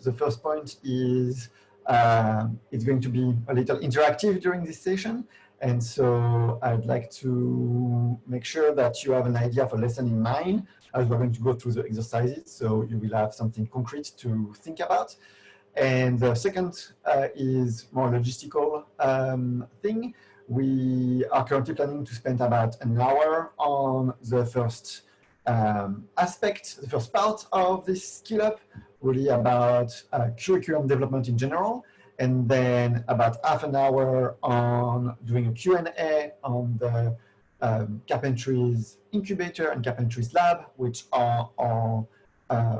The first point is it's going to be a little interactive during this session. And so I'd like to make sure that you have an idea of a lesson in mind as we're going to go through the exercises. So you will have something concrete to think about. And the second is more logistical thing. We are currently planning to spend about an hour on the first aspect, the first part of this skill up, really about curriculum development in general, and then about half an hour on doing a Q&A on the Carpentries Incubator and Carpentries Lab, which are our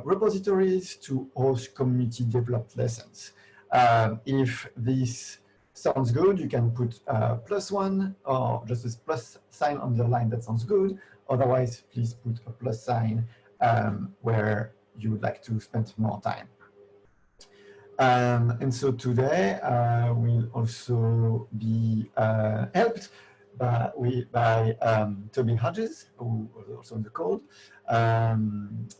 repositories to host community developed lessons. If this sounds good, you can put +1 or just a plus sign on the line that sounds good. Otherwise, please put a plus sign where you would like to spend more time. And so today we'll also be helped by Toby Hodges, who was also on the call.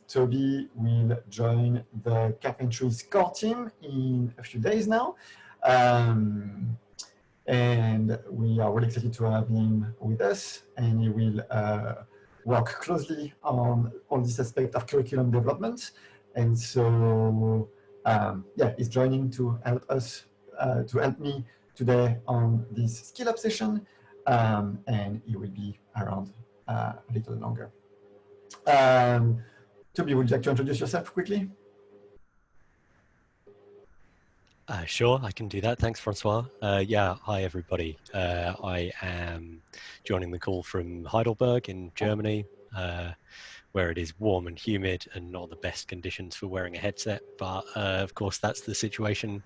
Toby will join the Carpentries core team in a few days now. And we are really excited to have him with us, and he will work closely on this aspect of curriculum development. And so, yeah, he's joining to help us, to help me today on this skill up session, and he will be around a little longer. Toby, would you like to introduce yourself quickly? Sure, I can do that. Thanks, Francois. Yeah, hi, everybody. I am joining the call from Heidelberg in Germany, where it is warm and humid and not the best conditions for wearing a headset. But of course, that's the situation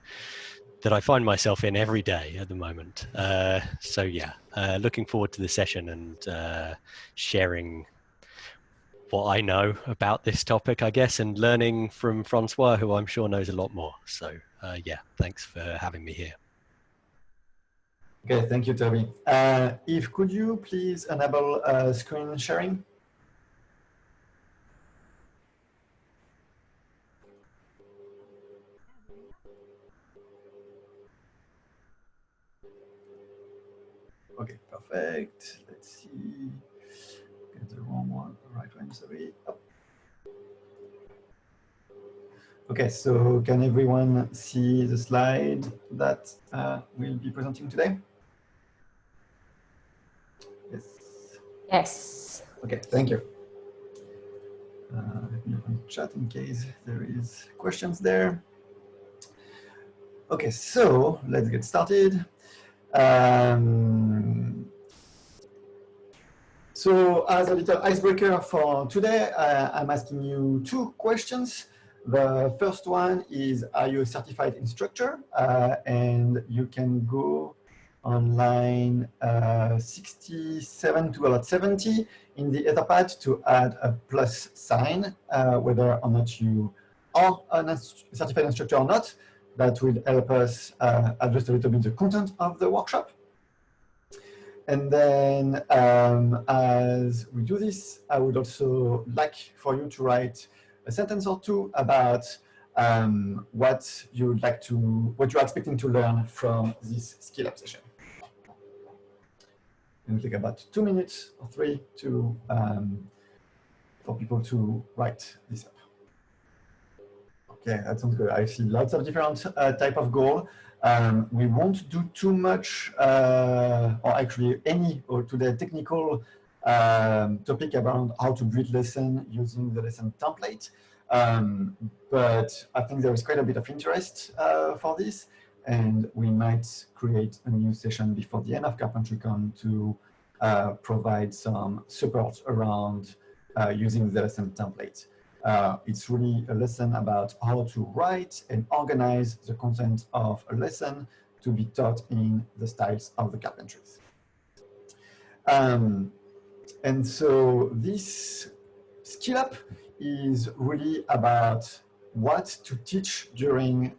that I find myself in every day at the moment. So yeah, looking forward to the session and sharing what I know about this topic, I guess, and learning from Francois, who I'm sure knows a lot more. So yeah, thanks for having me here. Okay, thank you, Toby. Could you please enable screen sharing? Okay, perfect. Let's see. Get the wrong one, the right one, sorry. Oh. Okay, so can everyone see the slide that we'll be presenting today? Yes. Yes. Okay, thank you. Let me open the chat in case there is questions there. Okay, so let's get started. So as a little icebreaker for today, I'm asking you two questions. The first one is, are you a certified instructor? And you can go on line 67 to about 70 in the Etherpad to add a plus sign, whether or not you are a certified instructor or not. That will help us adjust a little bit the content of the workshop. And then as we do this, I would also like for you to write a sentence or two about what you're expecting to learn from this skill up session. It will take about 2 minutes or 3 to for people to write this up. Okay, that sounds good. I see lots of different type of goal. We won't do too much, or actually any, or today technical topic around how to build lesson using the lesson template. But I think there is quite a bit of interest for this, and we might create a new session before the end of CarpentryCon to provide some support around using the lesson template. It's really a lesson about how to write and organize the content of a lesson to be taught in the styles of the Carpentries. And so this skill up is really about what to teach during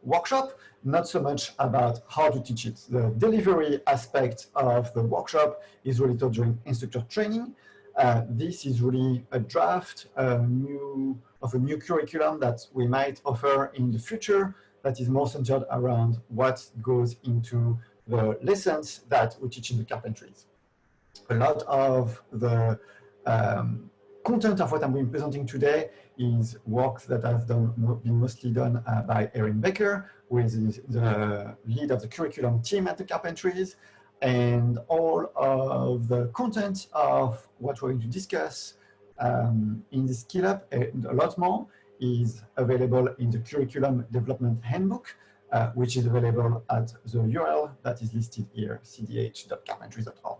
workshop, not so much about how to teach it. The delivery aspect of the workshop is really taught during instructor training. This is really a draft of a new curriculum that we might offer in the future that is more centered around what goes into the lessons that we teach in the carpentries. A lot of the content of what I'm presenting today is work that has been mostly done by Erin Baker, who is the lead of the curriculum team at the carpentries. And all of the content of what we're going to discuss in this Skill Up and a lot more is available in the Curriculum Development Handbook, which is available at the URL that is listed here, cdh.carpentries.org.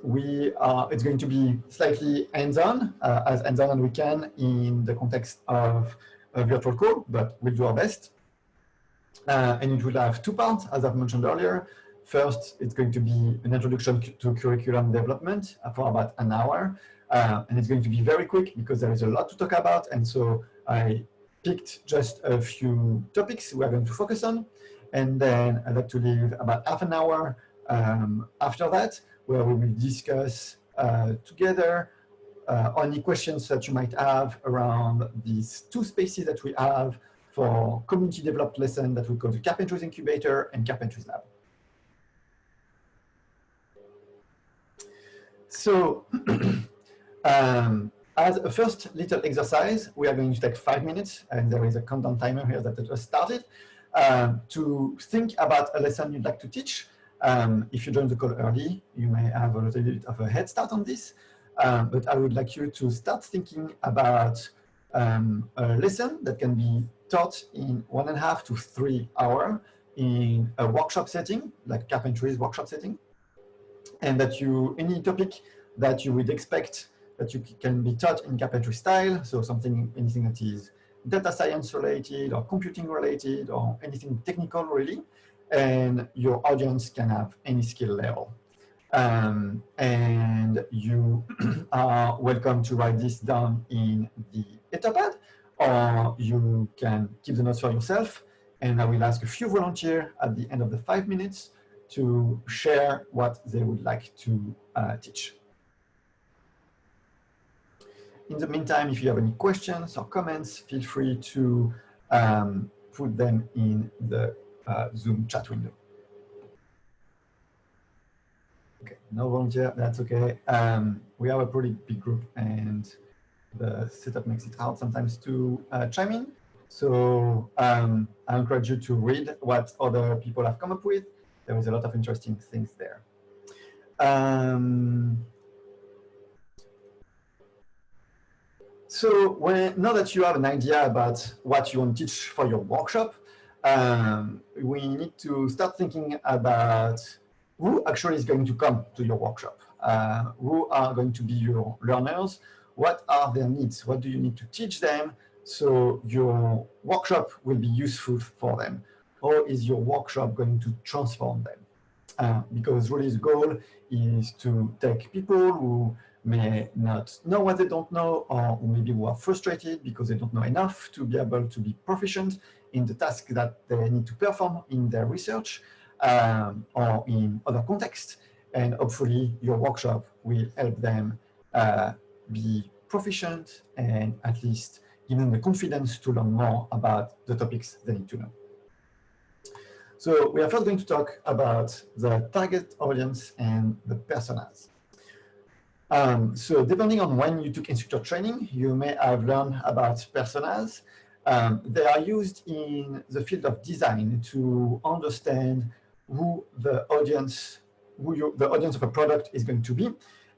It's going to be slightly hands-on, as hands-on as we can in the context of a virtual call, but we'll do our best. And it will have two parts, as I've mentioned earlier. First, it's going to be an introduction to curriculum development for about an hour. And it's going to be very quick because there is a lot to talk about. And so I picked just a few topics we're going to focus on. And then I'd like to leave about half an hour after that, where we will discuss together any questions that you might have around these two spaces that we have for community developed lesson that we call the Carpentries Incubator and Carpentries Lab. So as a first little exercise, we are going to take 5 minutes, and there is a countdown timer here that I just started, to think about a lesson you'd like to teach. If you join the call early, you may have a little bit of a head start on this, but I would like you to start thinking about a lesson that can be taught in 1.5 to 3 hours in a workshop setting, like carpentries workshop setting, and that any topic that you would expect that you can be taught in carpentry style, so anything that is data science related or computing related or anything technical really, and your audience can have any skill level. And you are welcome to write this down in the Etherpad, or you can keep the notes for yourself. And I will ask a few volunteers at the end of the 5 minutes to share what they would like to teach. In the meantime, if you have any questions or comments, feel free to put them in the Zoom chat window. Okay, no volunteer, that's okay. We have a pretty big group and the setup makes it hard sometimes to chime in. So I encourage you to read what other people have come up with. There is a lot of interesting things there. So now that you have an idea about what you want to teach for your workshop, we need to start thinking about who actually is going to come to your workshop, who are going to be your learners, what are their needs, what do you need to teach them so your workshop will be useful for them, or is your workshop going to transform them? Because really the goal is to take people who may not know what they don't know, or maybe who are frustrated because they don't know enough to be able to be proficient in the task that they need to perform in their research or in other contexts. And hopefully your workshop will help them be proficient and at least give them the confidence to learn more about the topics they need to know. So we are first going to talk about the target audience and the personas. So depending on when you took instructor training, you may have learned about personas. They are used in the field of design to understand who the audience of a product is going to be.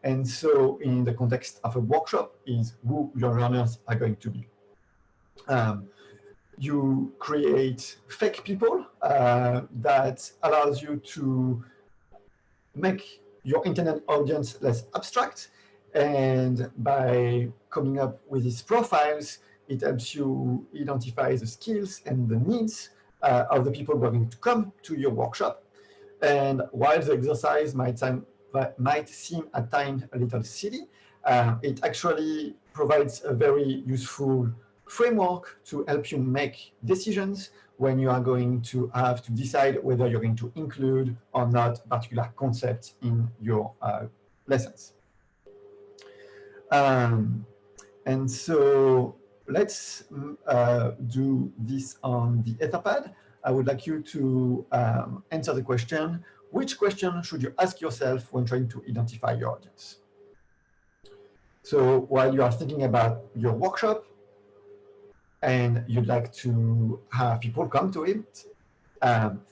And so in the context of a workshop is who your learners are going to be. You create fake people that allows you to make your intended audience less abstract. And by coming up with these profiles, it helps you identify the skills and the needs of the people who are going to come to your workshop. And while the exercise might seem at times a little silly, it actually provides a very useful framework to help you make decisions when you are going to have to decide whether you're going to include or not a particular concept in your lessons. And so let's do this on the Etherpad. I would like you to answer the question, which question should you ask yourself when trying to identify your audience? So while you are thinking about your workshop and you'd like to have people come to it,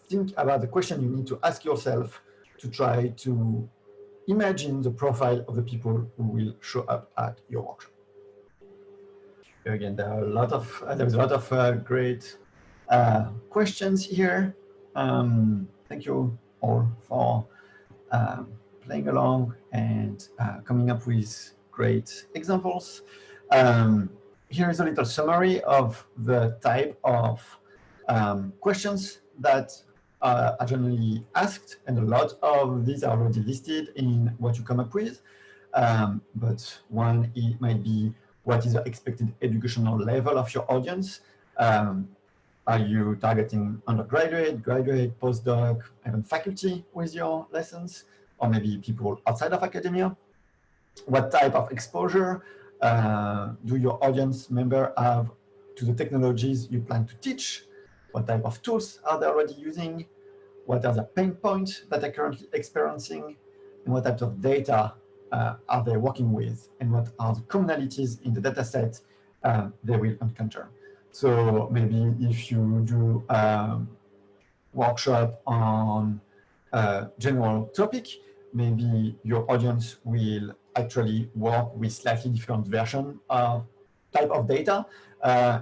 think about the question you need to ask yourself to try to imagine the profile of the people who will show up at your workshop. Again, there's a lot of great questions here. Thank you all for playing along and coming up with great examples. Here is a little summary of the type of questions that are generally asked, and a lot of these are already listed in what you come up with. But one, it might be, what is the expected educational level of your audience? Are you targeting undergraduate, graduate, postdoc, even faculty with your lessons, or maybe people outside of academia? What type of exposure do your audience member have to the technologies you plan to teach? What type of tools are they already using? What are the pain points that they're currently experiencing? And what types of data are they working with? And what are the commonalities in the data set they will encounter? So maybe if you do a workshop on a general topic, maybe your audience will actually work with slightly different version of type of data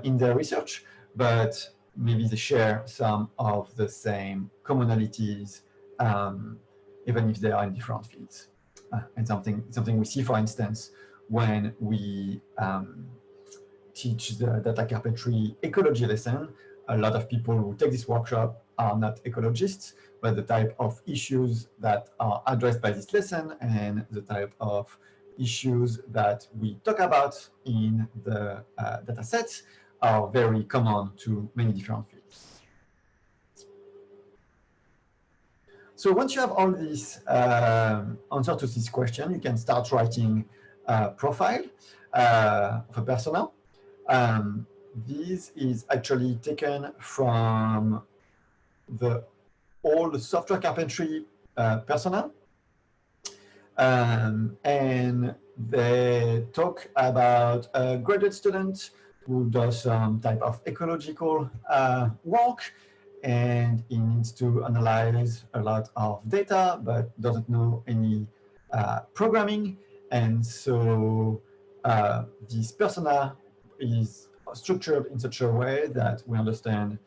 in their research, but maybe they share some of the same commonalities, even if they are in different fields. And something we see, for instance, when we teach the data carpentry ecology lesson, a lot of people who take this workshop are not ecologists, but the type of issues that are addressed by this lesson and the type of issues that we talk about in the data sets are very common to many different fields. So once you have all these answers to this question, you can start writing a profile of a persona. This is actually taken from the old software carpentry persona. And they talk about a graduate student who does some type of ecological work, and he needs to analyze a lot of data, but doesn't know any programming. And so this persona is structured in such a way that we understand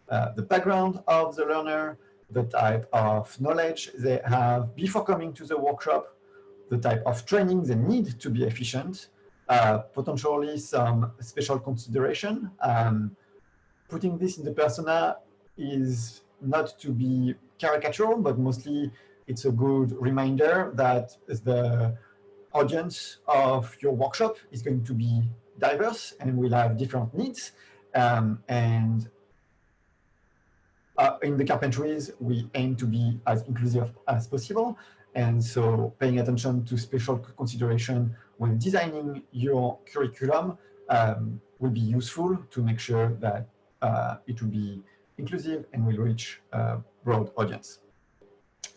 the background of the learner, the type of knowledge they have before coming to the workshop, the type of training they need to be efficient, potentially some special consideration. Putting this in the persona is not to be caricatural, but mostly it's a good reminder that the audience of your workshop is going to be diverse and will have different needs. And in the carpentries, we aim to be as inclusive as possible. And so paying attention to special consideration when designing your curriculum will be useful to make sure that it will be inclusive and will reach a broad audience.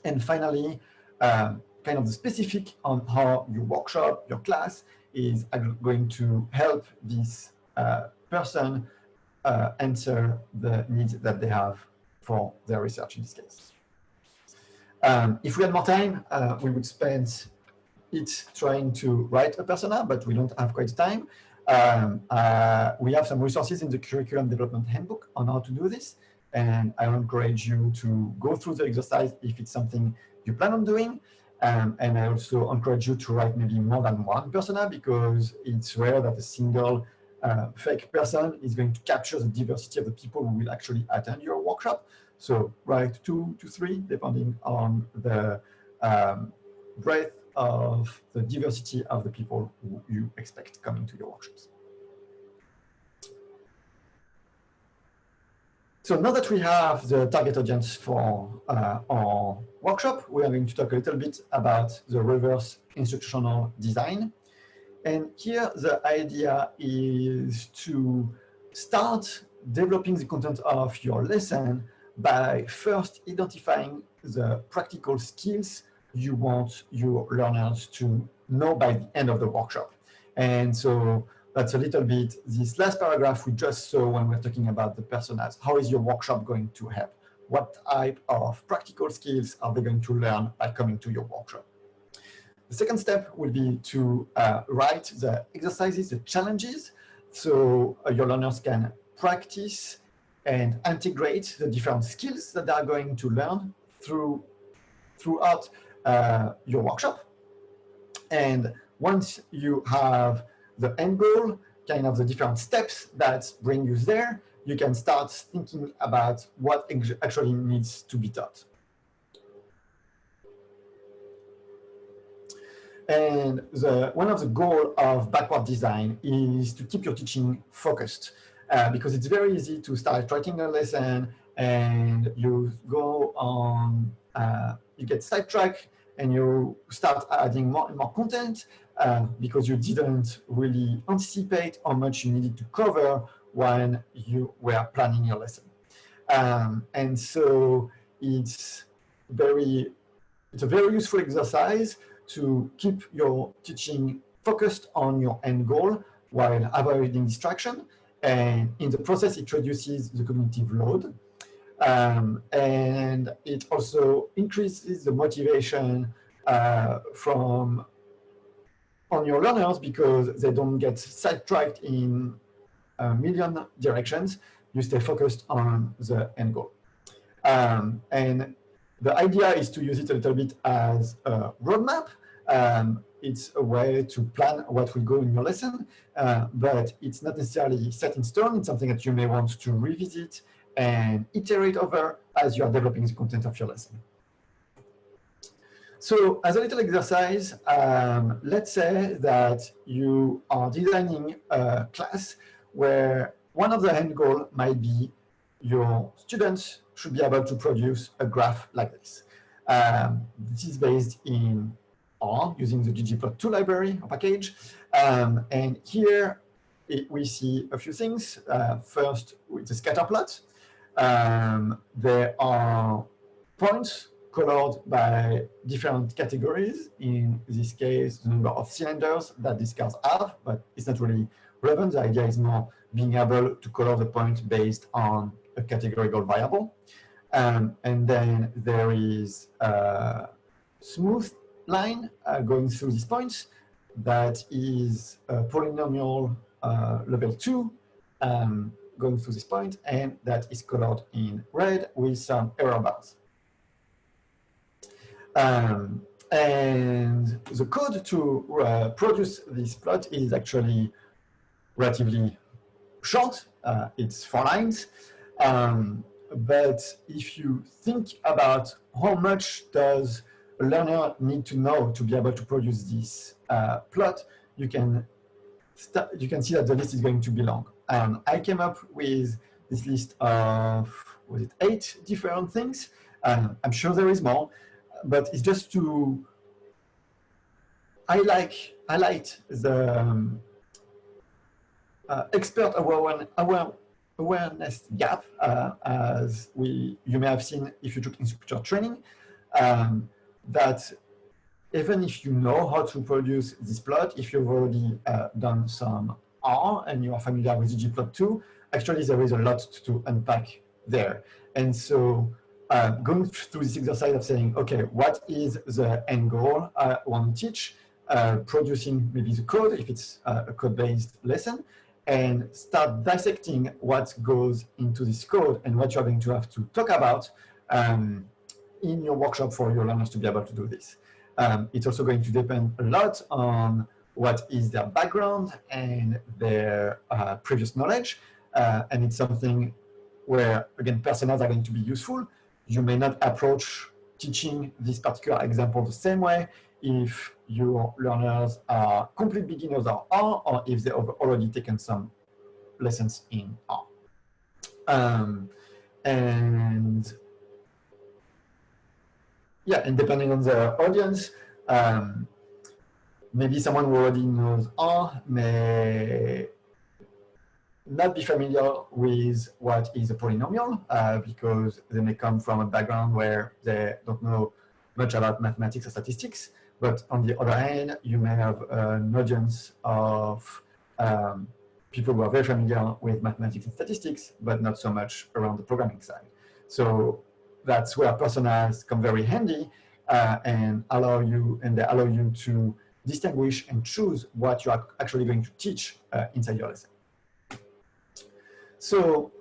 And finally, kind of the specific on how your workshop, your class is going to help this person answer the needs that they have for their research in this case. If we had more time, we would spend it trying to write a persona, but we don't have quite time. We have some resources in the Curriculum Development Handbook on how to do this, and I encourage you to go through the exercise if it's something you plan on doing. And I also encourage you to write maybe more than one persona, because it's rare that a single fake person is going to capture the diversity of the people who will actually attend your workshop. So write 2 to 3, depending on the breadth of the diversity of the people who you expect coming to your workshops. So now that we have the target audience for our workshop, we are going to talk a little bit about the reverse instructional design. And here the idea is to start developing the content of your lesson by first identifying the practical skills you want your learners to know by the end of the workshop. And so that's a little bit this last paragraph we just saw when we're talking about the personas. How is your workshop going to help? What type of practical skills are they going to learn by coming to your workshop? The second step will be to write the exercises, the challenges, so your learners can practice and integrate the different skills that they are going to learn throughout your workshop. And once you have the end goal, kind of the different steps that bring you there, you can start thinking about what actually needs to be taught. And one of the goals of backward design is to keep your teaching focused, because it's very easy to start writing a lesson and you go on, you get sidetracked and you start adding more and more content because you didn't really anticipate how much you needed to cover when you were planning your lesson. And so it's a very useful exercise to keep your teaching focused on your end goal while avoiding distraction. And in the process, it reduces the cognitive load. And it also increases the motivation on your learners because they don't get sidetracked in a million directions. You stay focused on the end goal. And the idea is to use it a little bit as a roadmap. It's a way to plan what will go in your lesson, but it's not necessarily set in stone. It's something that you may want to revisit and iterate over as you are developing the content of your lesson. So as a little exercise, let's say that you are designing a class where one of the end goals might be your students should be able to produce a graph like this. This is based in R using the ggplot2 library or package. And here we see a few things. First, with the scatter plot. There are points colored by different categories. In this case, the number of cylinders that these cars have, but it's not really relevant. The idea is more being able to color the point based on a categorical variable. And then there is a smooth line going through these points that is a polynomial level 2 going through this point, and that is colored in red with some error bars. And the code to produce this plot is actually relatively short. It's 4 lines. But if you think about how much does a learner need to know to be able to produce this plot, you can see that the list is going to be long. I came up with this list of, was it 8 different things? I'm sure there is more, but it's just to highlight the expert awareness gap, as you may have seen if you took instructor training, that even if you know how to produce this plot, if you've already done some R and you are familiar with ggplot2, actually there is a lot to unpack there. And so going through this exercise of saying, okay, what is the end goal I want to teach, producing maybe the code if it's a code-based lesson, and start dissecting what goes into this code and what you're going to have to talk about in your workshop for your learners to be able to do this. It's also going to depend a lot on what is their background and their previous knowledge. And it's something where, again, personas are going to be useful. You may not approach teaching this particular example the same way if your learners are complete beginners of R or if they have already taken some lessons in R. And yeah, and depending on the audience, maybe someone who already knows R may not be familiar with what is a polynomial because they may come from a background where they don't know much about mathematics or statistics. But on the other hand, you may have an audience of people who are very familiar with mathematics and statistics, but not so much around the programming side. So that's where personas come very handy and they allow you to distinguish and choose what you are actually going to teach inside your lesson. So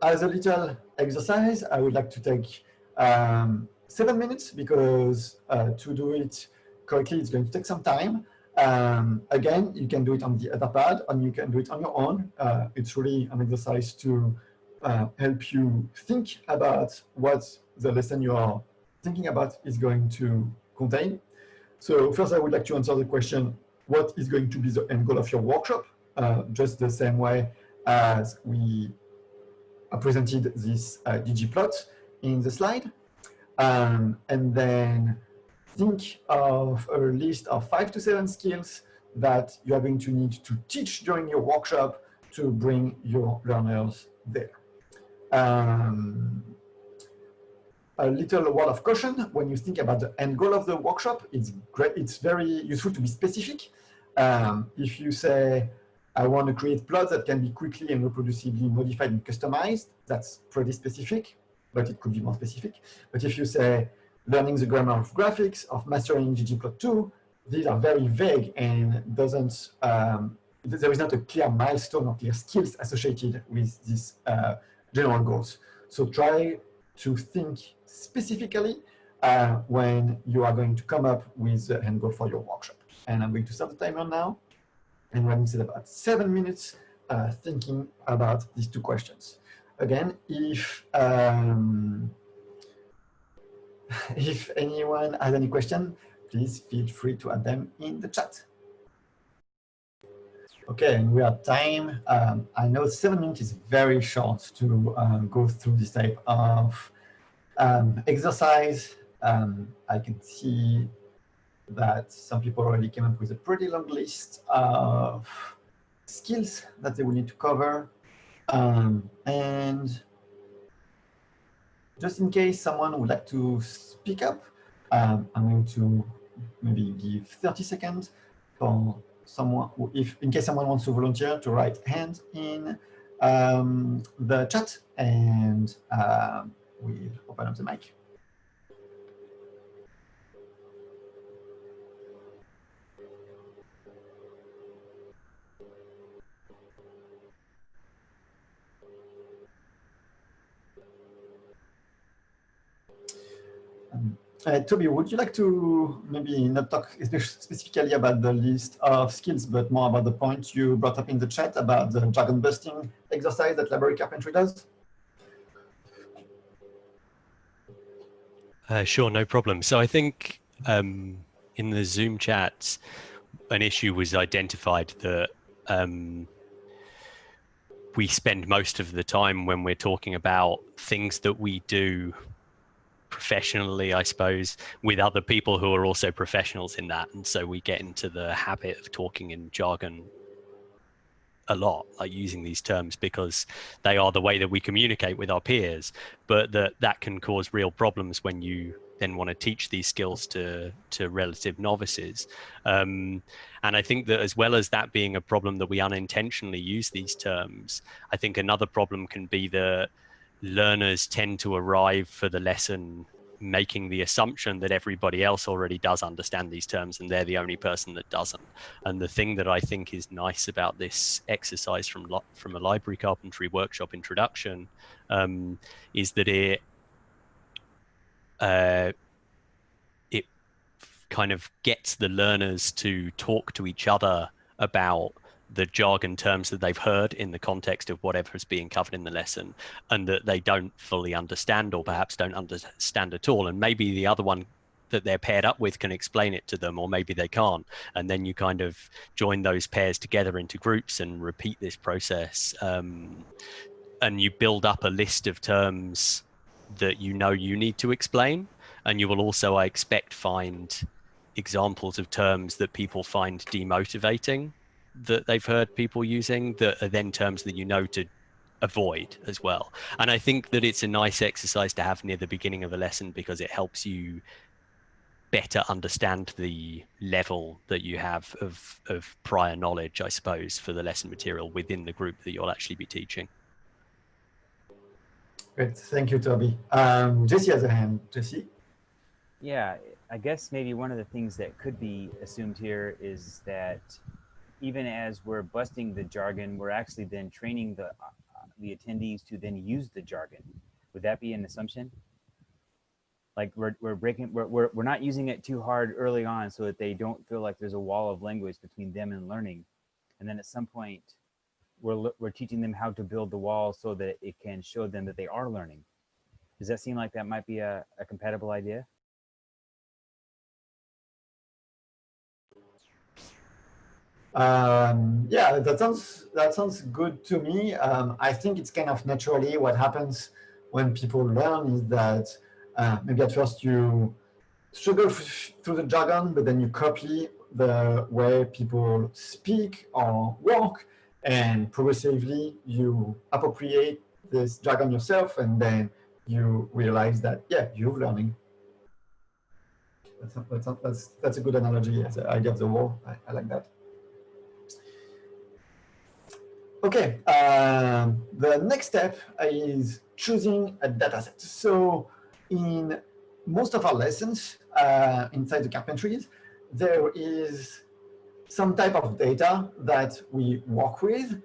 as a little exercise, I would like to take 7 minutes because to do it correctly, it's going to take some time. Again, you can do it on the Etherpad and you can do it on your own. It's really an exercise to help you think about what the lesson you are thinking about is going to contain. So first, I would like to answer the question, what is going to be the end goal of your workshop? Just the same way as we presented this ggplot in the slide. And then think of a list of 5 to 7 skills that you are going to need to teach during your workshop to bring your learners there. A little word of caution, when you think about the end goal of the workshop, it's very useful to be specific. If you say, I want to create plots that can be quickly and reproducibly modified and customized, that's pretty specific, but it could be more specific. But if you say, learning the grammar of graphics, of mastering ggplot2, these are very vague and there is not a clear milestone or clear skills associated with these general goals. So try to think specifically when you are going to come up with the end goal for your workshop. And I'm going to start the timer now. And we're going to set about 7 minutes thinking about these 2 questions. Again, if anyone has any question, please feel free to add them in the chat. Okay, and we are at time. I know 7 minutes is very short to go through this type of exercise. I can see that some people already came up with a pretty long list of skills that they will need to cover. And just in case someone would like to speak up, I'm going to maybe give 30 seconds for someone, in case someone wants to volunteer, to write hand in the chat, and we'll open up the mic. Toby, would you like to maybe not talk specifically about the list of skills, but more about the point you brought up in the chat about the jargon busting exercise that Library Carpentry does? Sure, no problem. So I think in the Zoom chats, an issue was identified that we spend most of the time when we're talking about things that we do professionally, I suppose, with other people who are also professionals in that. And so we get into the habit of talking in jargon a lot, like using these terms because they are the way that we communicate with our peers, but that can cause real problems when you then want to teach these skills to relative novices. And I think that as well as that being a problem that we unintentionally use these terms, I think another problem can be that learners tend to arrive for the lesson making the assumption that everybody else already does understand these terms and they're the only person that doesn't. And the thing that I think is nice about this exercise from a library carpentry workshop introduction is that it kind of gets the learners to talk to each other about the jargon terms that they've heard in the context of whatever is being covered in the lesson and that they don't fully understand or perhaps don't understand at all. And maybe the other one that they're paired up with can explain it to them, or maybe they can't. And then you kind of join those pairs together into groups and repeat this process and you build up a list of terms that you know you need to explain. And you will also, I expect, find examples of terms that people find demotivating that they've heard people using, that are then terms that you know to avoid as well. And I think that it's a nice exercise to have near the beginning of a lesson, because it helps you better understand the level that you have of prior knowledge, I suppose, for the lesson material within the group that you'll actually be teaching. Great, thank you, Toby. Jesse has a hand. Jesse? Yeah, I guess maybe one of the things that could be assumed here is that even as we're busting the jargon, we're actually then training the attendees to then use the jargon. Would that be an assumption? Like we're not using it too hard early on so that they don't feel like there's a wall of language between them and learning. And then at some point, we're teaching them how to build the wall so that it can show them that they are learning. Does that seem like that might be a compatible idea? Yeah, that sounds good to me. I think it's kind of naturally what happens when people learn is that maybe at first you struggle through the jargon, but then you copy the way people speak or work, and progressively you appropriate this jargon yourself, and then you realize that, yeah, you're learning. That's a good analogy, as the idea of the wall. I like that. Okay, the next step is choosing a dataset. So in most of our lessons inside the carpentries, there is some type of data that we work with.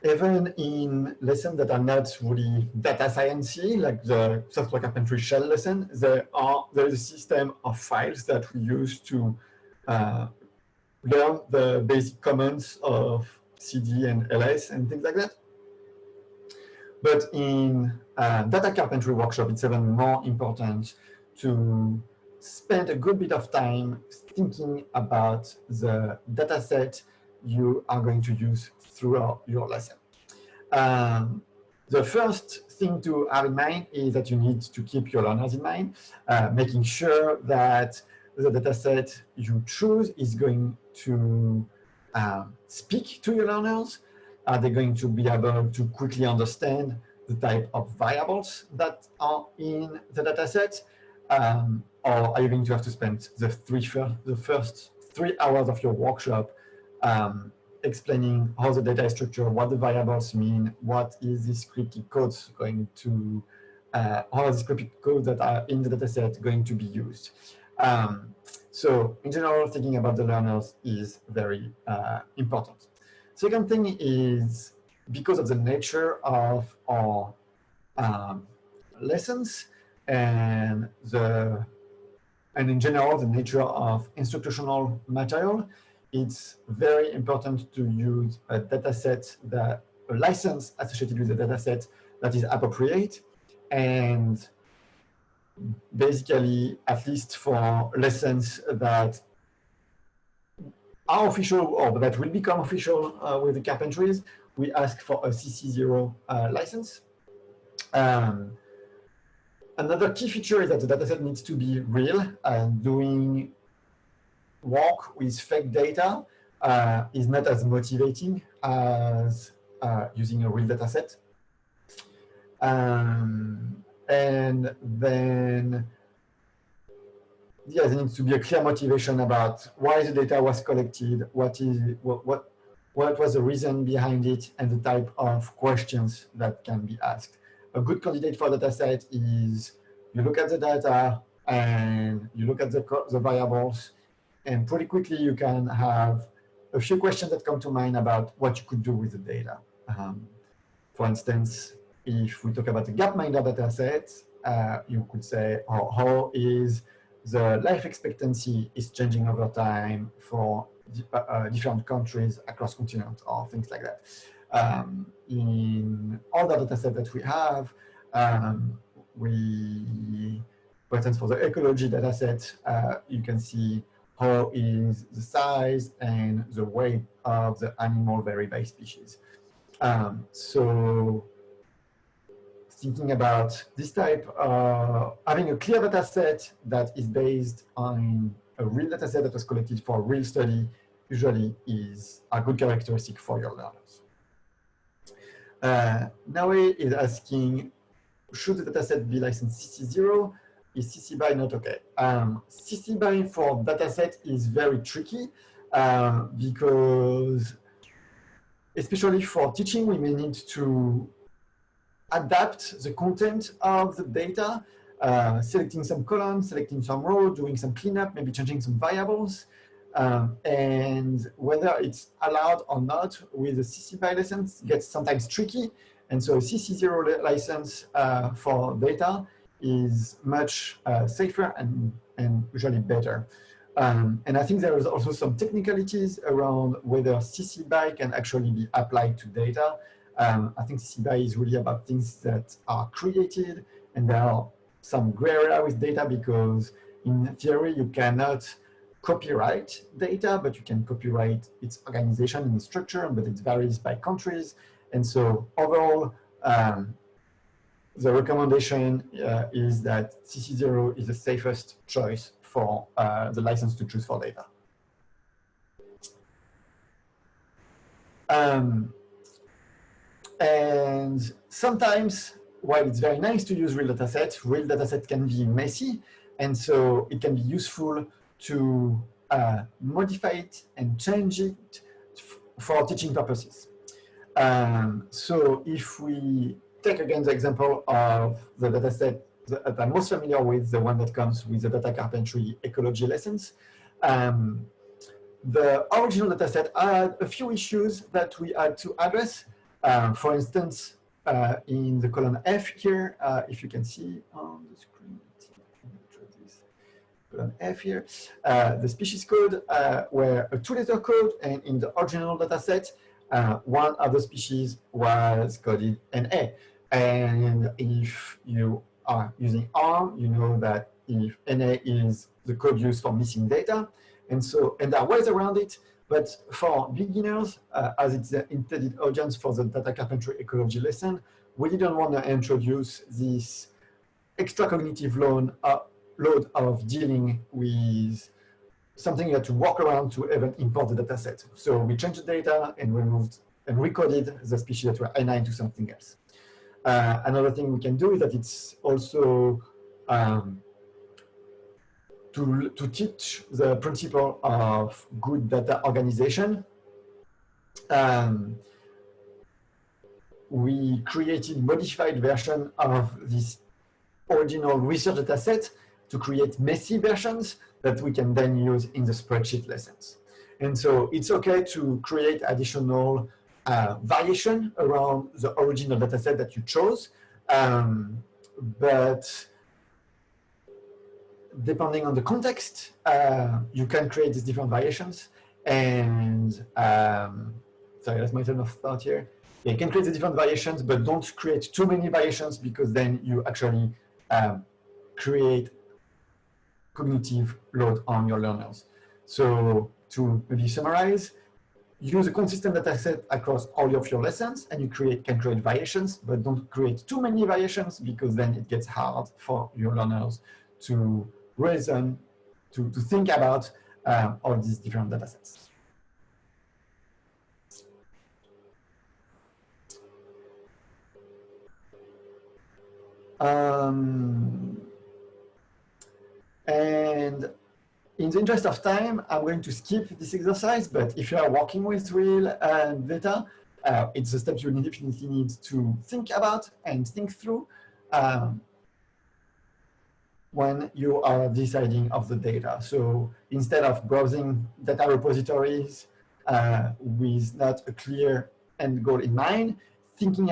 Even in lessons that are not really data sciencey, like the software carpentry shell lesson, there is a system of files that we use to learn the basic commands of CD and LS and things like that. But in data carpentry workshop, it's even more important to spend a good bit of time thinking about the data set you are going to use throughout your lesson. The first thing to have in mind is that you need to keep your learners in mind, making sure that the data set you choose is going to speak to your learners. Are they going to be able to quickly understand the type of variables that are in the data set? Or are you going to have to spend the first 3 hours of your workshop explaining how the data is structured, what the variables mean, what is this scripted code going to, how are the scripted codes that are in the data set going to be used? So in general, thinking about the learners is very important. Second thing is, because of the nature of our lessons and in general the nature of instructional material, it's very important to use a dataset, a license associated with the dataset that is appropriate, and basically, at least for lessons that are official or that will become official with the carpentries, we ask for a CC0 license. Another key feature is that the dataset needs to be real, and doing work with fake data is not as motivating as using a real dataset. And then, yeah, there needs to be a clear motivation about why the data was collected, what was the reason behind it, and the type of questions that can be asked. A good candidate for a dataset is you look at the data and you look at the variables, and pretty quickly you can have a few questions that come to mind about what you could do with the data. For instance, if we talk about the Gapminder dataset, you could say, how is the life expectancy is changing over time for different countries across continents, or things like that. In all the dataset that we have, for instance, for the ecology dataset, you can see how is the size and the weight of the animal vary by species. So thinking about this type, having a clear data set that is based on a real data set that was collected for a real study usually is a good characteristic for your learners. Nawe is asking, should the dataset be licensed CC0? Is CC BY not okay? CC BY for dataset is very tricky because, especially for teaching, we may need to adapt the content of the data, selecting some columns, selecting some rows, doing some cleanup, maybe changing some variables. And whether it's allowed or not with the CC BY license gets sometimes tricky. And so a CC0 license for data is much safer and usually better. And I think there is also some technicalities around whether CC BY can actually be applied to data. I think CC BY is really about things that are created, and there are some gray area with data because in theory you cannot copyright data, but you can copyright its organization and structure, but it varies by countries. And so overall, the recommendation is that CC0 is the safest choice for the license to choose for data. And sometimes, while it's very nice to use real dataset can be messy, and so it can be useful to modify it and change it for teaching purposes. So if we take again the example of the dataset that I'm most familiar with, the one that comes with the data carpentry ecology lessons, the original dataset had a few issues that we had to address. For instance, in the column F here, if you can see on the screen, column F here, the species code were a 2-letter code, and in the original dataset, one of the species was coded NA. And if you are using R, you know that if NA is the code used for missing data, and there are ways around it. But for beginners, as it's the intended audience for the data carpentry ecology lesson, we didn't want to introduce this extra cognitive load of dealing with something you had to walk around to even import the data set. So we changed the data and removed and recoded the species that were NA into something else. Another thing we can do is that it's also to teach the principle of good data organization. We created modified version of this original research data set to create messy versions that we can then use in the spreadsheet lessons. And so it's okay to create additional variation around the original data set that you chose, but depending on the context, you can create these different variations. And sorry, that's my turn of thought here. Yeah, you can create the different variations, but don't create too many variations because then you actually create cognitive load on your learners. So to maybe summarize, use a consistent data set across all of your lessons, and you can create variations, but don't create too many variations because then it gets hard for your learners to reason, to think about all these different data sets. And in the interest of time, I'm going to skip this exercise, but if you are working with real data, it's a step you definitely need to think about and think through when you are deciding of the data. So instead of browsing data repositories with not a clear end goal in mind, thinking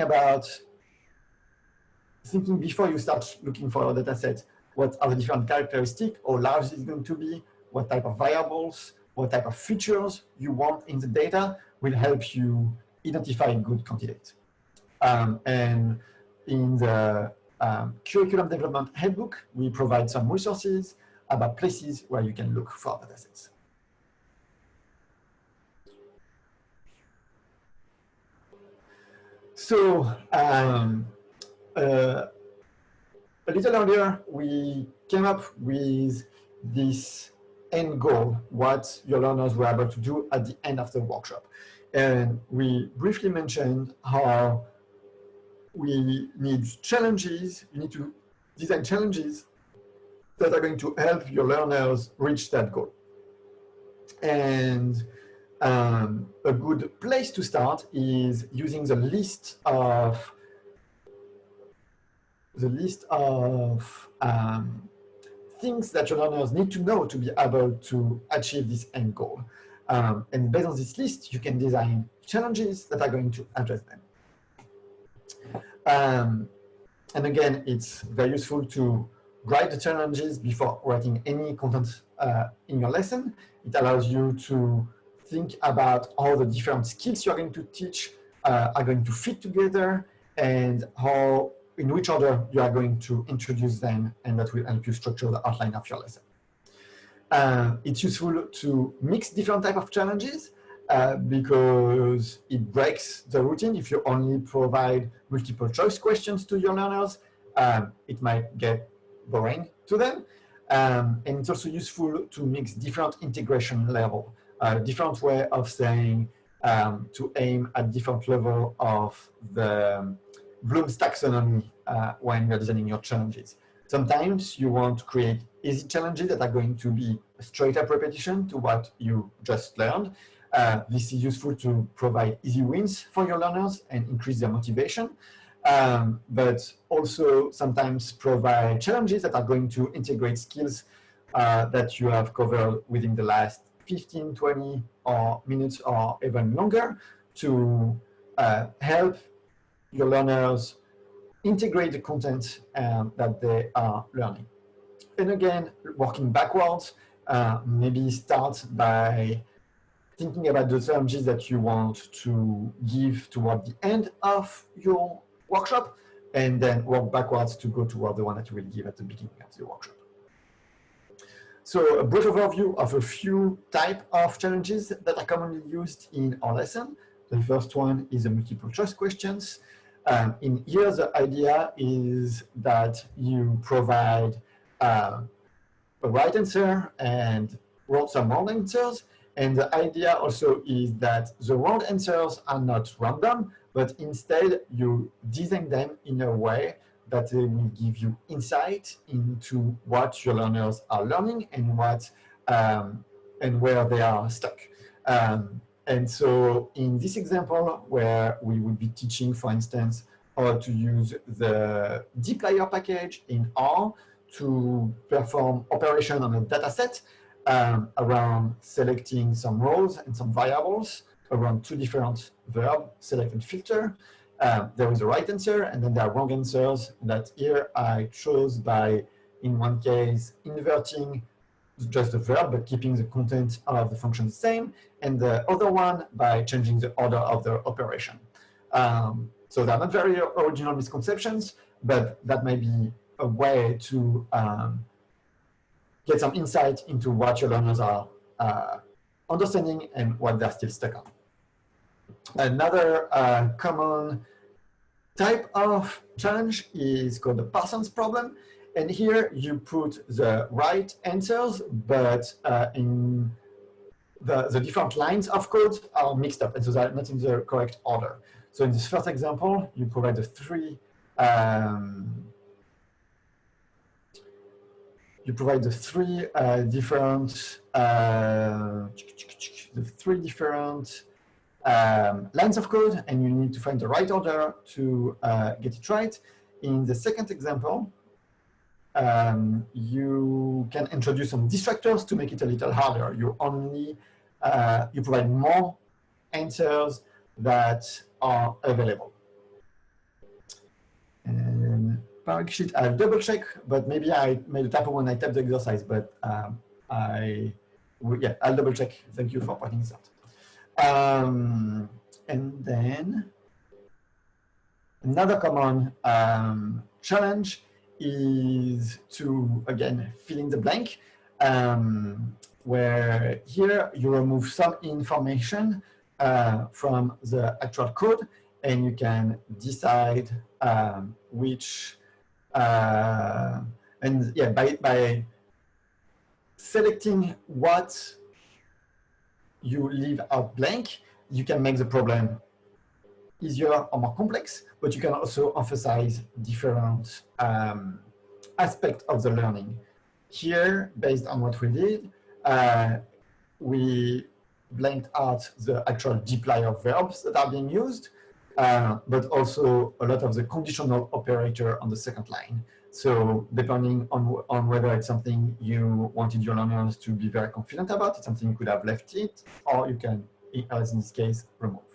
before you start looking for a data set, what are the different characteristics, how large is it going to be, what type of variables, what type of features you want in the data will help you identify good candidates. And in the curriculum development handbook, we provide some resources about places where you can look for datasets. So a little earlier, we came up with this end goal, what your learners were able to do at the end of the workshop. And we briefly mentioned how we need challenges, you need to design challenges that are going to help your learners reach that goal. And a good place to start is using the list of things that your learners need to know to be able to achieve this end goal. And based on this list, you can design challenges that are going to address them. And again, it's very useful to write the challenges before writing any content in your lesson. It allows you to think about how the different skills you're going to teach are going to fit together and how, in which order you are going to introduce them, and that will help you structure the outline of your lesson. It's useful to mix different types of challenges because it breaks the routine. If you only provide multiple choice questions to your learners, it might get boring to them. And it's also useful to mix different integration level, different way of saying to aim at different level of the Bloom's taxonomy when you're designing your challenges. Sometimes you want to create easy challenges that are going to be a straight up repetition to what you just learned. This is useful to provide easy wins for your learners and increase their motivation. But also sometimes provide challenges that are going to integrate skills that you have covered within the last 15, 20 minutes or even longer to help your learners integrate the content that they are learning. And again, working backwards, maybe start by thinking about the challenges that you want to give toward the end of your workshop, and then work backwards to go toward the one that you will give at the beginning of the workshop. So a brief overview of a few types of challenges that are commonly used in our lesson. The first one is the multiple choice questions. In here, the idea is that you provide a right answer and some wrong answers. And the idea also is that the wrong answers are not random, but instead you design them in a way that they will give you insight into what your learners are learning and what and where they are stuck. And so in this example, where we would be teaching, for instance, how to use the dplyr package in R to perform operation on a data set around selecting some rows and some variables around two different verbs, select and filter. There is a right answer, and then there are wrong answers that here I chose by, in one case, inverting just the verb, but keeping the content of the function the same, and the other one by changing the order of the operation. So they're not very original misconceptions, but that may be a way to get some insight into what your learners are understanding and what they're still stuck on. Another common type of challenge is called the Parsons problem. And here you put the right answers, but in the different lines of code are mixed up, and so they're not in the correct order. So in this first example, you provide the three different lines of code, and you need to find the right order to get it right. In the second example, you can introduce some distractors to make it a little harder. You only you provide more answers that are available. And Parikshit, I'll double check, but maybe I made a typo when I typed the exercise, but yeah, I'll double check. Thank you for pointing this out. And then another common challenge is to, again, fill in the blank, where here you remove some information from the actual code, and you can decide which, and yeah, by selecting what you leave out blank, you can make the problem easier or more complex, but you can also emphasize different aspects of the learning. Here, based on what we did, we blanked out the actual dplyr verbs that are being used, but also a lot of the conditional operator on the second line. So depending on whether it's something you wanted your learners to be very confident about, it's something you could have left it, or you can, as in this case, removed.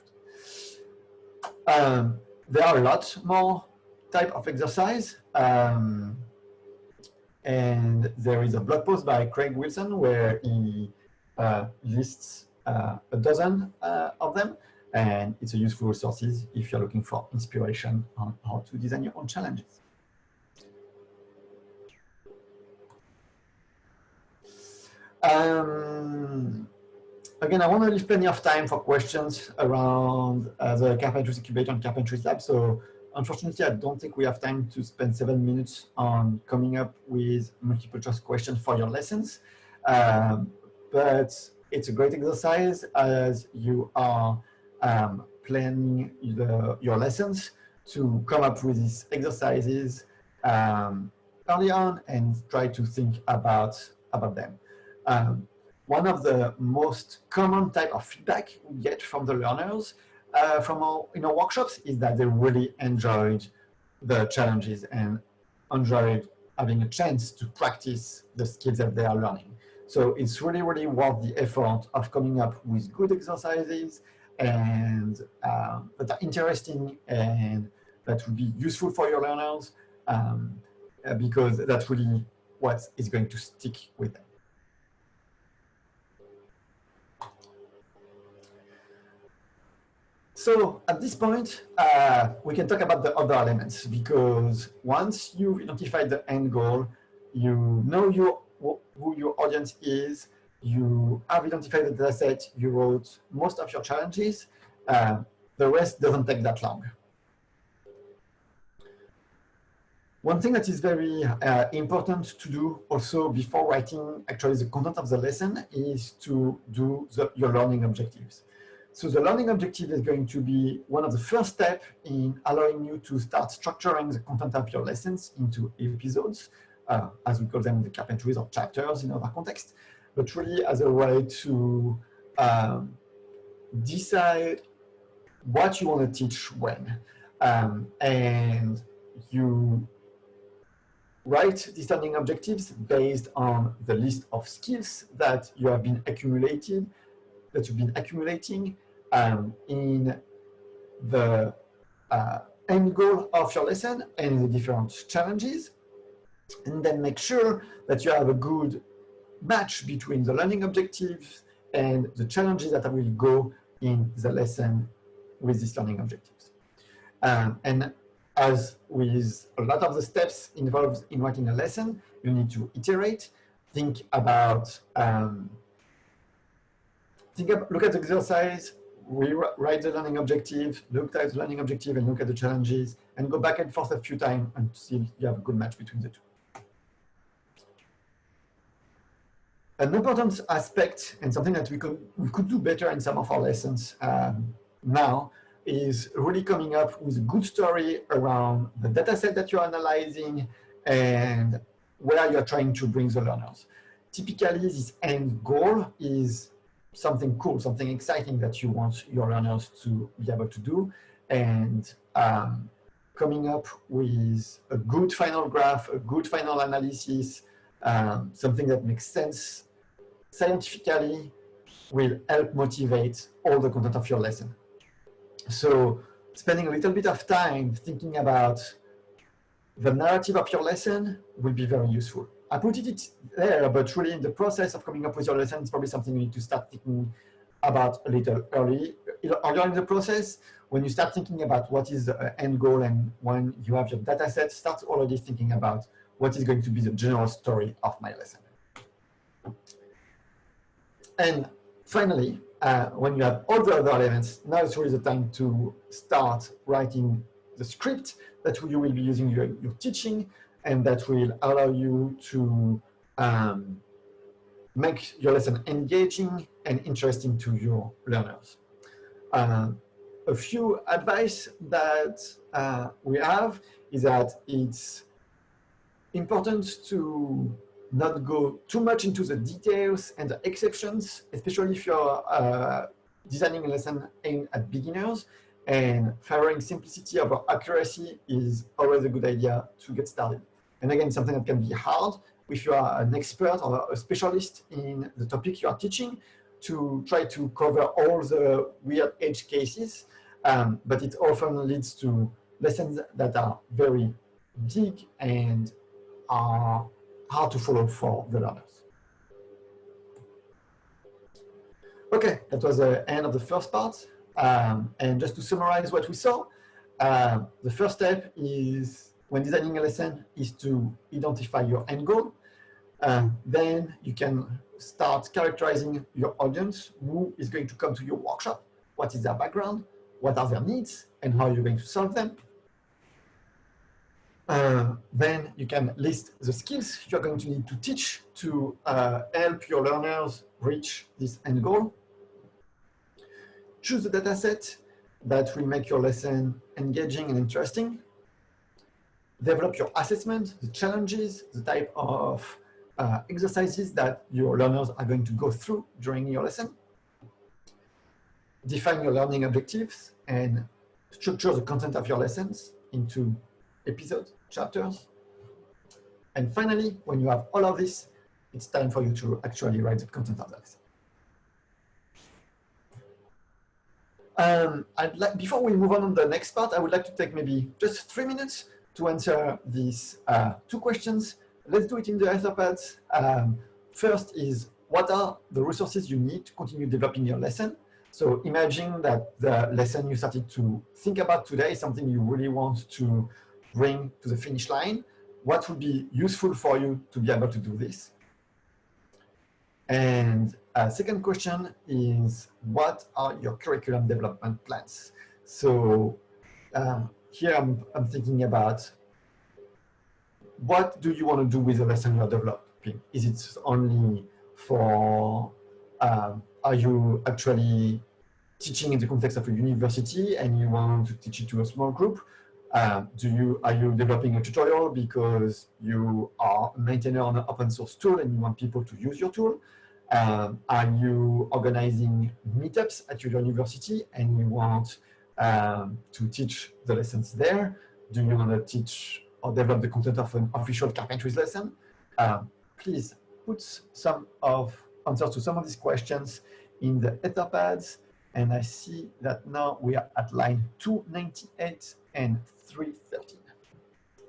There are a lot more type of exercise. And there is a blog post by Craig Wilson where he lists a dozen of them. And it's a useful resource if you're looking for inspiration on how to design your own challenges. Again, I want to leave plenty of time for questions around the Carpentries Incubator and Carpentries Lab. So unfortunately, I don't think we have time to spend 7 minutes on coming up with multiple choice questions for your lessons. But it's a great exercise as you are planning your lessons to come up with these exercises early on and try to think about them. One of the most common type of feedback we get from the learners from our workshops is that they really enjoyed the challenges and enjoyed having a chance to practice the skills that they are learning. So it's really, really worth the effort of coming up with good exercises and that are interesting and that will be useful for your learners because that's really what is going to stick with them. So at this point, we can talk about the other elements because once you've identified the end goal, you know who your audience is, you have identified the data set, you wrote most of your challenges, the rest doesn't take that long. One thing that is very important to do also before writing actually the content of the lesson is to do your learning objectives. So the learning objective is going to be one of the first steps in allowing you to start structuring the content of your lessons into episodes, as we call them, the carpentries or chapters in other contexts, but really as a way to decide what you want to teach when. And you write these learning objectives based on the list of skills that you have been accumulating in the end goal of your lesson and the different challenges, and then make sure that you have a good match between the learning objectives and the challenges that will go in the lesson with these learning objectives. And as with a lot of the steps involved in writing a lesson, you need to iterate, think about, look at the exercise, rewrite the learning objective, look at the learning objective and look at the challenges, and go back and forth a few times and see if you have a good match between the two. An important aspect, and something that we could do better in some of our lessons now, is really coming up with a good story around the data set that you're analyzing and where you're trying to bring the learners. Typically, this end goal is something cool, something exciting that you want your learners to be able to do, and coming up with a good final graph, a good final analysis, something that makes sense scientifically will help motivate all the content of your lesson. So spending a little bit of time thinking about the narrative of your lesson will be very useful. I put it there, but really in the process of coming up with your lesson, it's probably something you need to start thinking about a little earlier in the process. When you start thinking about what is the end goal and when you have your data set, start already thinking about what is going to be the general story of my lesson. And finally, when you have all the other elements, now it's really the time to start writing the script that you will be using your teaching, and that will allow you to make your lesson engaging and interesting to your learners. A few advice that we have is that it's important to not go too much into the details and the exceptions, especially if you're designing a lesson aimed at beginners, and favoring simplicity over accuracy is always a good idea to get started. And again, something that can be hard if you are an expert or a specialist in the topic you are teaching, to try to cover all the weird edge cases, but it often leads to lessons that are very big and are hard to follow for the learners. Okay, that was the end of the first part. And just to summarize what we saw, the first step is, when designing a lesson, is to identify your end goal. Then you can start characterizing your audience, who is going to come to your workshop, what is their background, what are their needs, and how you're going to solve them. Then you can list the skills you're going to need to teach to help your learners reach this end goal. Choose the data set that will make your lesson engaging and interesting. Develop your assessment, the challenges, the type of exercises that your learners are going to go through during your lesson. Define your learning objectives and structure the content of your lessons into episodes, chapters. And finally, when you have all of this, it's time for you to actually write the content of the lesson. Before we move on to the next part, I would like to take maybe just 3 minutes to answer these 2 questions. Let's do it in the Etherpads. First is, what are the resources you need to continue developing your lesson? So imagine that the lesson you started to think about today is something you really want to bring to the finish line. What would be useful for you to be able to do this? And second question is, what are your curriculum development plans? So here I'm thinking about, what do you want to do with the lesson you're developing? Is it only for, are you actually teaching in the context of a university and you want to teach it to a small group? Are you developing a tutorial because you are a maintainer on an open source tool and you want people to use your tool? Are you organizing meetups at your university and you want to teach the lessons there? Do you want to teach or develop the content of an official carpentry lesson? Please put some of answers to some of these questions in the Etherpads. And I see that now we are at line 298 and 313.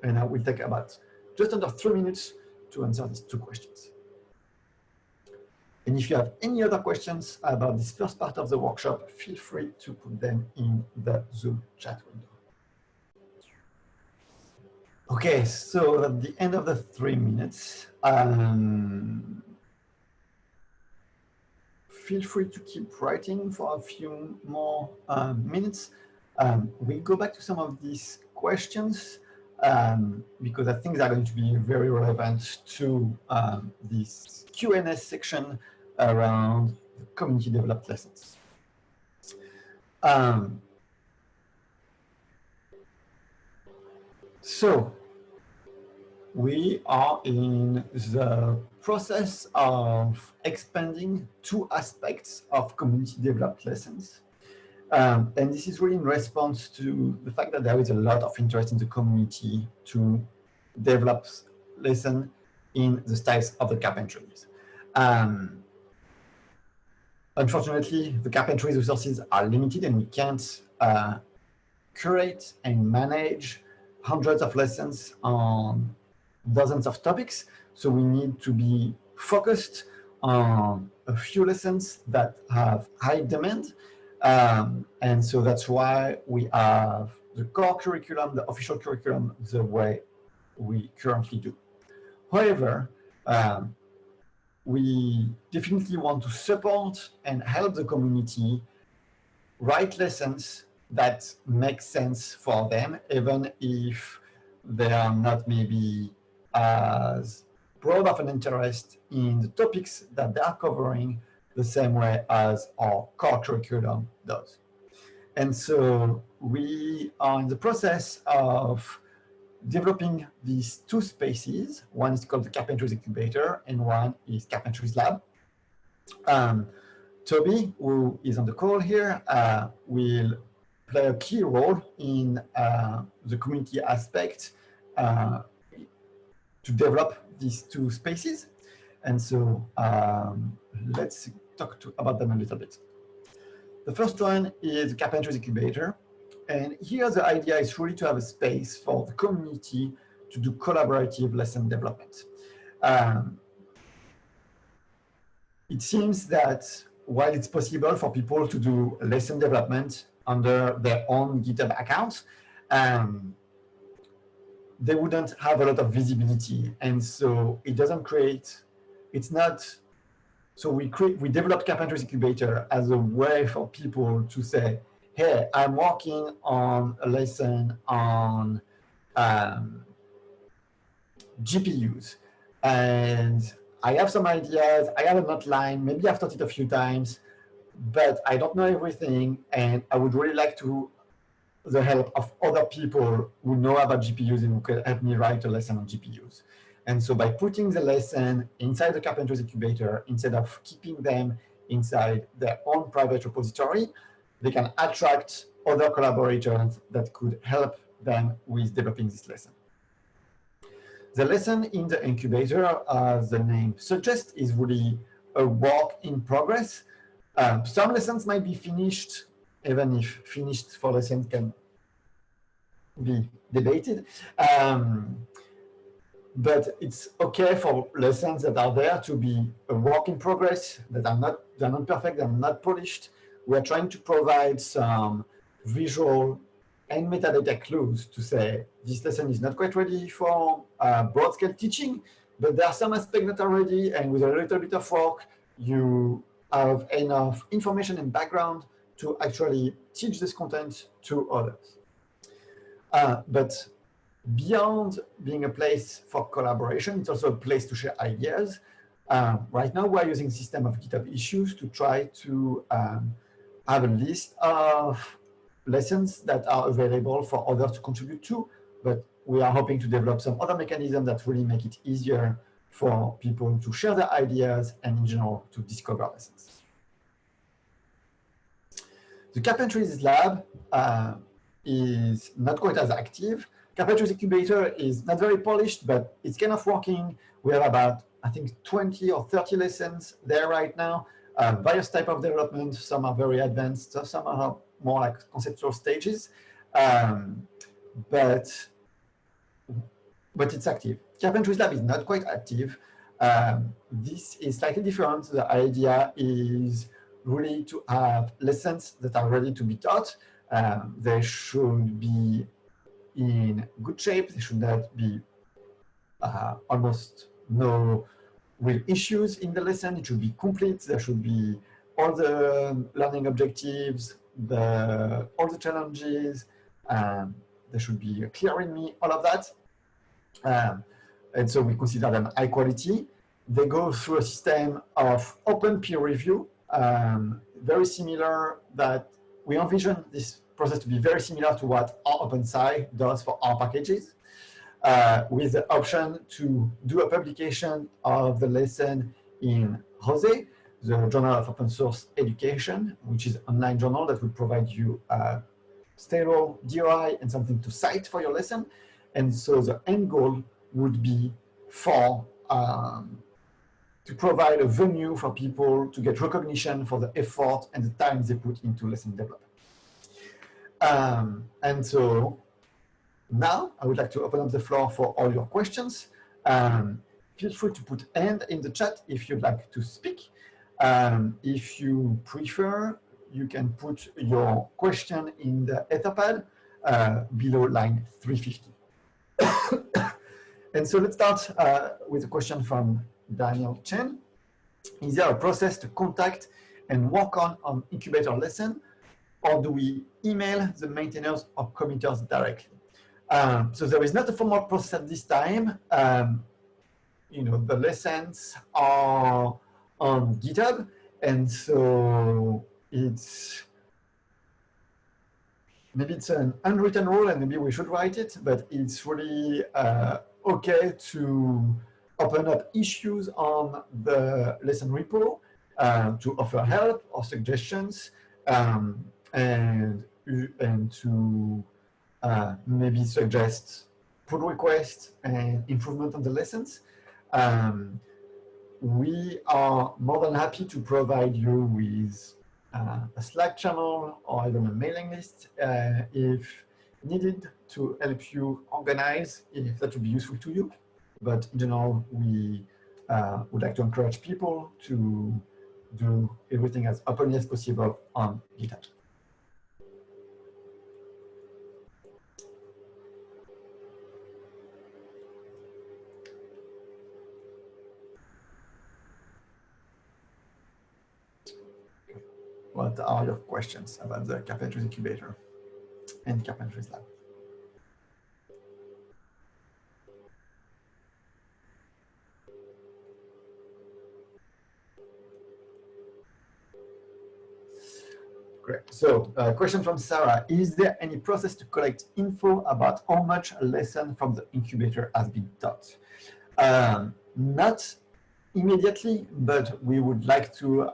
And I will take about just under 3 minutes to answer these 2 questions. And if you have any other questions about this first part of the workshop, feel free to put them in the Zoom chat window. Okay, so at the end of the 3 minutes, feel free to keep writing for a few more minutes. We'll go back to some of these questions because I think they're going to be very relevant to this Q&A section around the community developed lessons. So we are in the process of expanding 2 aspects of community developed lessons. And this is really in response to the fact that there is a lot of interest in the community to develop lessons in the styles of the carpentries. Unfortunately, the carpentry resources are limited and we can't curate and manage hundreds of lessons on dozens of topics. So we need to be focused on a few lessons that have high demand. And so that's why we have the core curriculum, the official curriculum, the way we currently do. However, we definitely want to support and help the community write lessons that make sense for them, even if they are not maybe as broad of an interest in the topics that they are covering the same way as our core curriculum does. And so we are in the process of developing these two spaces. One is called the Carpentries Incubator and one is Carpentries Lab. Toby, who is on the call here, will play a key role in the community aspect to develop these two spaces. And so let's talk about them a little bit. The first one is Carpentries Incubator. And here the idea is really to have a space for the community to do collaborative lesson development. It seems that while it's possible for people to do lesson development under their own GitHub accounts, they wouldn't have a lot of visibility. And so it doesn't create, it's not, so we developed Carpentries Incubator as a way for people to say, hey, I'm working on a lesson on GPUs, and I have some ideas, I have an outline, maybe I've taught it a few times, but I don't know everything, and I would really like the help of other people who know about GPUs and who can help me write a lesson on GPUs. And so by putting the lesson inside the Carpentries Incubator, instead of keeping them inside their own private repository, they can attract other collaborators that could help them with developing this lesson. The lesson in the incubator, as the name suggests, is really a work in progress. Some lessons might be finished, even if finished for lessons can be debated. But it's okay for lessons that are there to be a work in progress, that they're not perfect, they're not polished. We're trying to provide some visual and metadata clues to say this lesson is not quite ready for broad scale teaching, but there are some aspects that are ready, and with a little bit of work, you have enough information and background to actually teach this content to others. But beyond being a place for collaboration, it's also a place to share ideas. Right now, we're using a system of GitHub issues to try to have a list of lessons that are available for others to contribute to, but we are hoping to develop some other mechanisms that really make it easier for people to share their ideas and in general to discover lessons. The Carpentries Lab is not quite as active. Carpentries Incubator is not very polished, but it's kind of working. We have about, I think, 20 or 30 lessons there right now. Various type of development. Some are very advanced, some are more like conceptual stages, but it's active. Carpentries Lab is not quite active. This is slightly different. The idea is really to have lessons that are ready to be taught. They should be in good shape. They should not be almost no real issues in the lesson. It should be complete. There should be all the learning objectives, all the challenges. There should be a clear README, all of that. And so we consider them high quality. They go through a system of open peer review, very similar that we envision this process to be very similar to what our OpenSci does for our packages, with the option to do a publication of the lesson in JOSE, the Journal of Open Source Education, which is an online journal that will provide you a stable DOI and something to cite for your lesson. And so the end goal would be for to provide a venue for people to get recognition for the effort and the time they put into lesson development. And so now I would like to open up the floor for all your questions. Feel free to put "and" in the chat if you'd like to speak. If you prefer, you can put your question in the Etherpad below line 350. And so let's start with a question from Daniel Chen. is there a process to contact and work on incubator lesson, or do we email the maintainers or committers directly? So there is not a formal process at this time. You know, the lessons are on GitHub, and so maybe it's an unwritten rule, and maybe we should write it, but it's really okay to open up issues on the lesson repo to offer help or suggestions, and to maybe suggest pull requests and improvement on the lessons. We are more than happy to provide you with a Slack channel or even a mailing list if needed to help you organize, if that would be useful to you. But in general, we would like to encourage people to do everything as openly as possible on GitHub. What are your questions about the Carpentries Incubator and Carpentries Lab? Great. So, question from Sarah: is there any process to collect info about how much a lesson from the incubator has been taught? Not immediately, but we would like to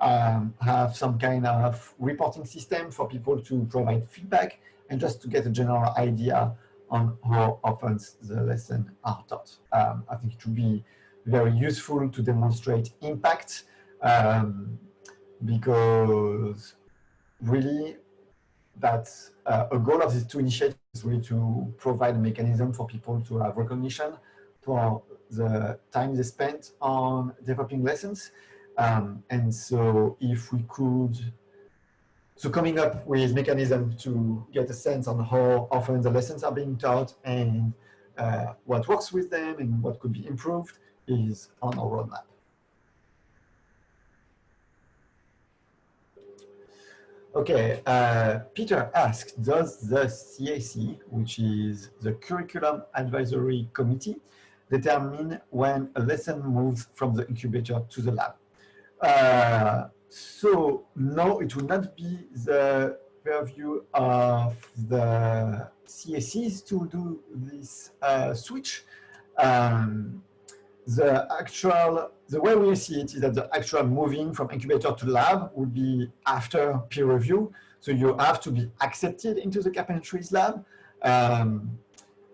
have some kind of reporting system for people to provide feedback and just to get a general idea on how often the lessons are taught. I think it would be very useful to demonstrate impact, because really that's a goal of these two initiatives is really to provide a mechanism for people to have recognition for the time they spent on developing lessons. And so if we could, so coming up with mechanism to get a sense on how often the lessons are being taught and what works with them and what could be improved is on our roadmap. Okay, Peter asked, does the CAC, which is the Curriculum Advisory Committee, determine when a lesson moves from the incubator to the lab? So no, it will not be the purview of the CACs to do this switch. The way we see it is that the actual moving from incubator to lab would be after peer review. So you have to be accepted into the Carpentries Lab.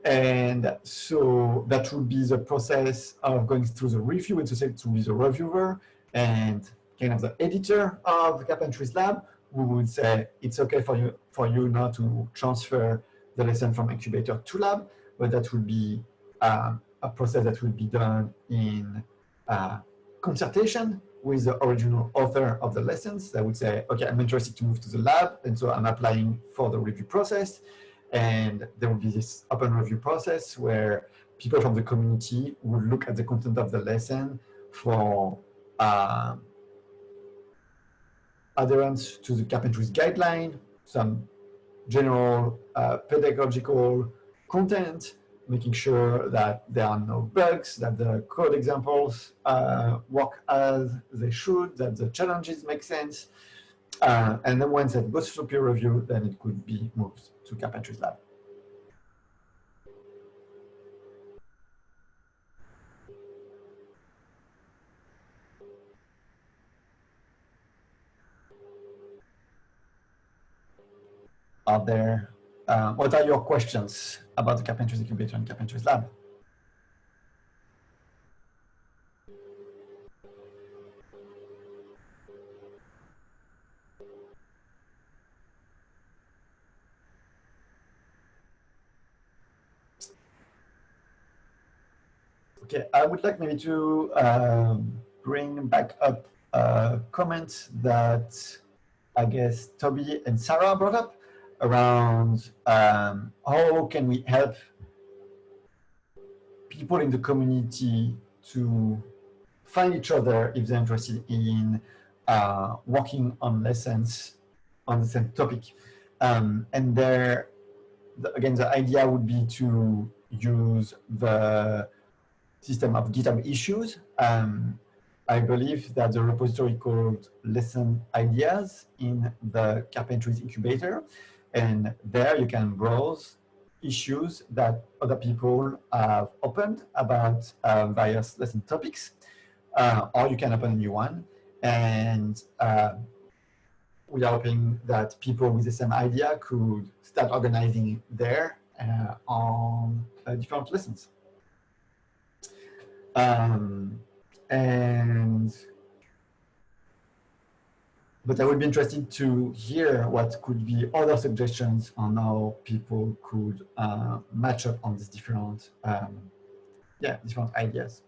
And so that would be the process of going through the review, and so to be the reviewer and kind of the editor of the Carpentries Lab, who would say it's okay for you now to transfer the lesson from incubator to lab, but that would be a process that will be done in consultation with the original author of the lessons. That would say, okay, I'm interested to move to the lab, and so I'm applying for the review process. And there will be this open review process where people from the community will look at the content of the lesson for adherence to the Carpentries guideline, some general pedagogical content, making sure that there are no bugs, that the code examples work as they should, that the challenges make sense. And then once it goes through peer review, then it could be moved to Carpentries Lab. Are there, what are your questions about the Carpentries Incubator and Carpentries Lab? Okay, I would like maybe to bring back up a comment that I guess Toby and Sarah brought up around how can we help people in the community to find each other if they're interested in working on lessons on the same topic. And there, again, the idea would be to use the system of GitHub issues. I believe that the repository called Lesson Ideas in the Carpentries Incubator. And there you can browse issues that other people have opened about various lesson topics, or you can open a new one. And we are hoping that people with the same idea could start organizing there on different lessons. But I would be interested to hear what could be other suggestions on how people could match up on these different, different ideas.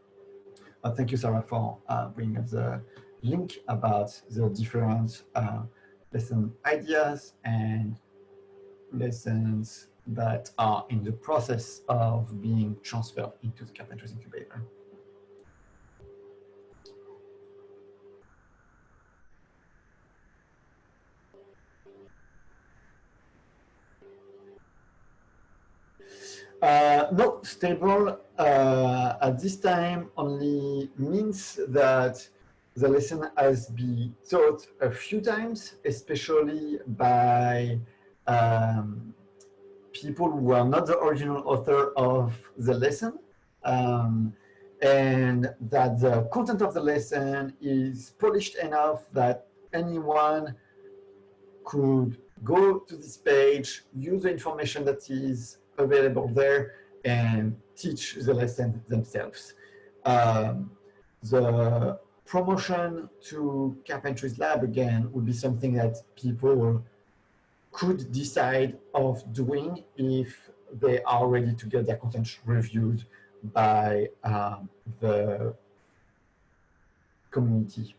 Thank you, Sarah, for bringing up the link about the different lesson ideas and lessons that are in the process of being transferred into the Carpentries Incubator. No, stable at this time only means that the lesson has been taught a few times, especially by people who are not the original author of the lesson, and that the content of the lesson is polished enough that anyone could go to this page, use the information that is available there, and teach the lesson themselves. The promotion to Carpentries Lab, again, would be something that people could decide of doing if they are ready to get their content reviewed by the community.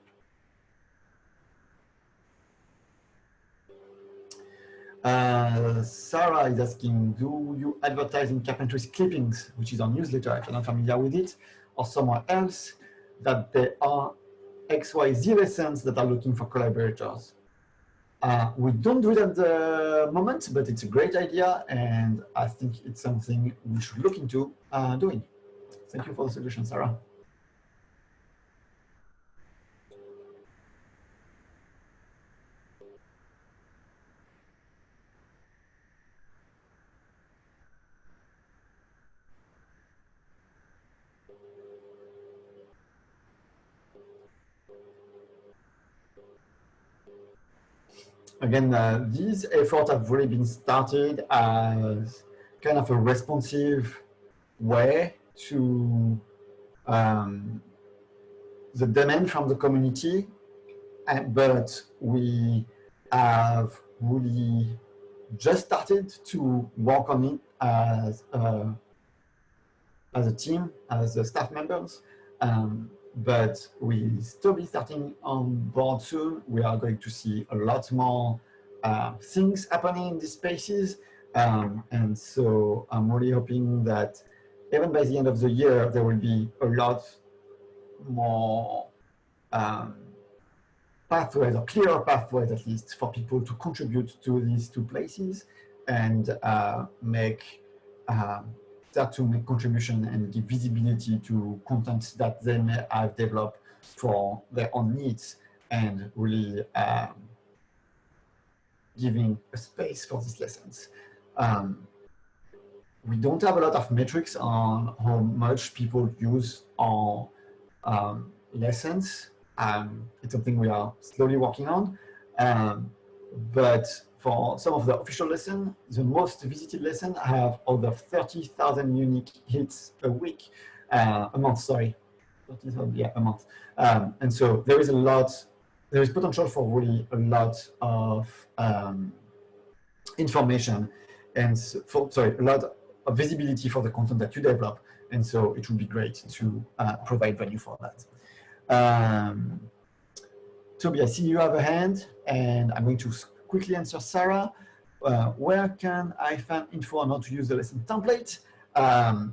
Sarah is asking, do you advertise in Carpentries Clippings, which is our newsletter, if you're not familiar with it, or somewhere else, that there are XYZ lessons that are looking for collaborators? We don't do it at the moment, but it's a great idea, and I think it's something we should look into doing. Thank you for the suggestion, Sarah. Again, these efforts have really been started as kind of a responsive way to the demand from the community, but we have really just started to work on it as a team, as staff members. But we still be starting on board soon. We are going to see a lot more things happening in these spaces. And so I'm really hoping that even by the end of the year, there will be a lot more pathways, or clearer pathways at least, for people to contribute to these two places and start to make contribution and give visibility to content that they may have developed for their own needs, and really giving a space for these lessons. We don't have a lot of metrics on how much people use our lessons. It's something we are slowly working on, but for some of the official lessons, the most visited lesson have over 30,000 unique hits a week, a month, sorry. 30,000, yeah, a month. And so there is potential for really a lot of information and a lot of visibility for the content that you develop. And so it would be great to provide value for that. Toby, I see you have a hand, and I'm going to quickly answer Sarah. Where can I find info on how to use the lesson template?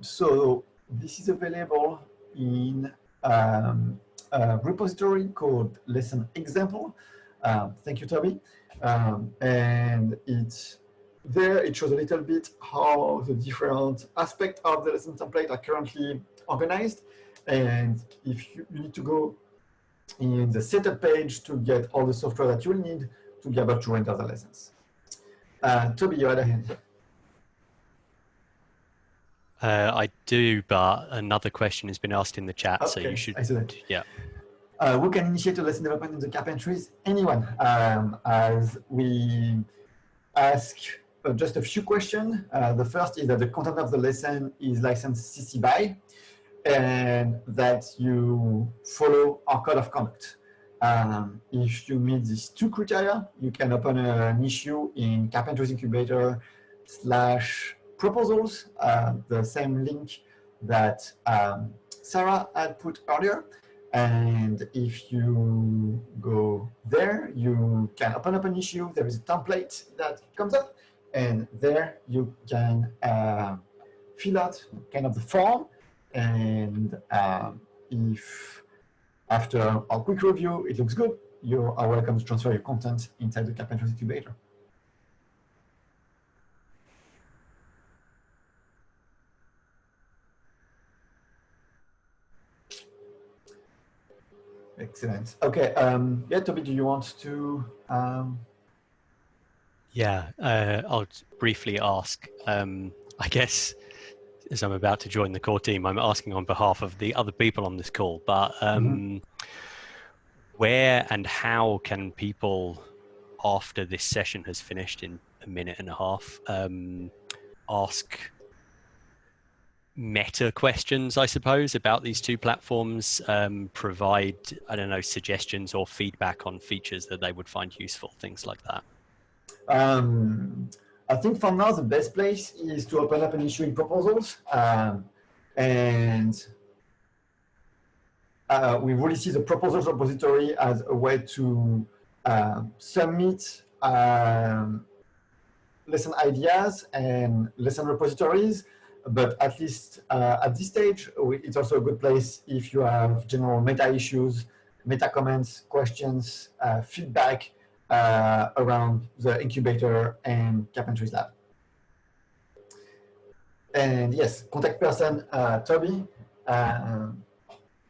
So this is available in a repository called Lesson Example. Thank you, Toby. And it's there, it shows a little bit how the different aspects of the lesson template are currently organized. And if you need to go in the setup page to get all the software that you will need to be able to render the lessons. Toby, you had a hand. I do, but another question has been asked in the chat, so you should. I see that. Yeah. Who can initiate a lesson development in the carpentries? Anyone. As we ask just a few questions. The first is that the content of the lesson is licensed CC BY, and that you follow our code of conduct. If you meet these two criteria, you can open an issue in Carpentries Incubator /proposals, the same link that Sarah had put earlier. And if you go there, you can open up an issue. There is a template that comes up, and there you can fill out kind of the form. And if after a quick review, it looks good, you are welcome to transfer your content inside the Carpentries Incubator. Excellent. Okay. Yeah, Toby, do you want to? Yeah, I'll briefly ask. I guess as I'm about to join the core team, I'm asking on behalf of the other people on this call. But where and how can people, after this session has finished in a minute and a half, ask meta questions, I suppose, about these two platforms, provide, I don't know, suggestions or feedback on features that they would find useful, things like that? I think for now, the best place is to open up an issue in proposals. And we really see the proposals repository as a way to submit lesson ideas and lesson repositories. But at least at this stage, it's also a good place if you have general meta issues, meta comments, questions, feedback around the incubator and Carpentries Lab. And yes, contact person, Toby.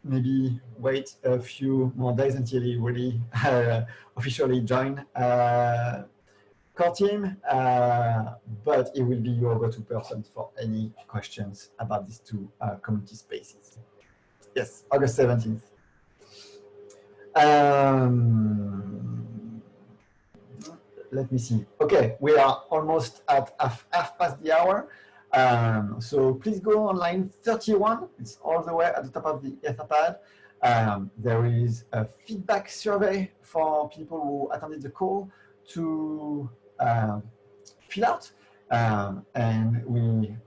Maybe wait a few more days until he really officially join core team, but he will be your go-to person for any questions about these two community spaces. Yes, August 17th. Let me see. Okay, we are almost at half past the hour. So please go on line 31. It's all the way at the top of the Etherpad. There is a feedback survey for people who attended the call to fill out. And we,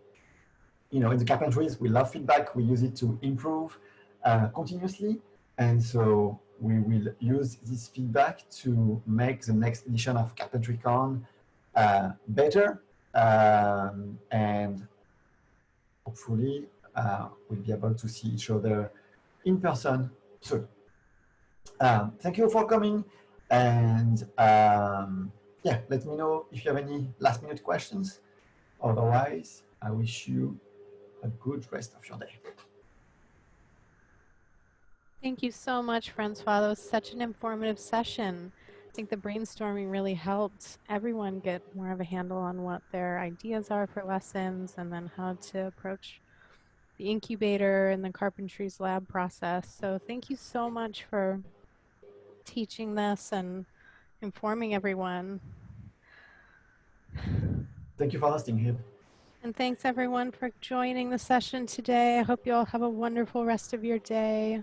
in the Carpentries, we love feedback. We use it to improve continuously. And so we will use this feedback to make the next edition of CarpentryCon better. And hopefully we'll be able to see each other in person soon. Thank you for coming. And yeah, let me know if you have any last minute questions. Otherwise, I wish you a good rest of your day. Thank you so much, Francois. That was such an informative session. I think the brainstorming really helped everyone get more of a handle on what their ideas are for lessons and then how to approach the incubator and the Carpentries Lab process. So thank you so much for teaching this and informing everyone. Thank you for hosting here. And thanks everyone for joining the session today. I hope you all have a wonderful rest of your day.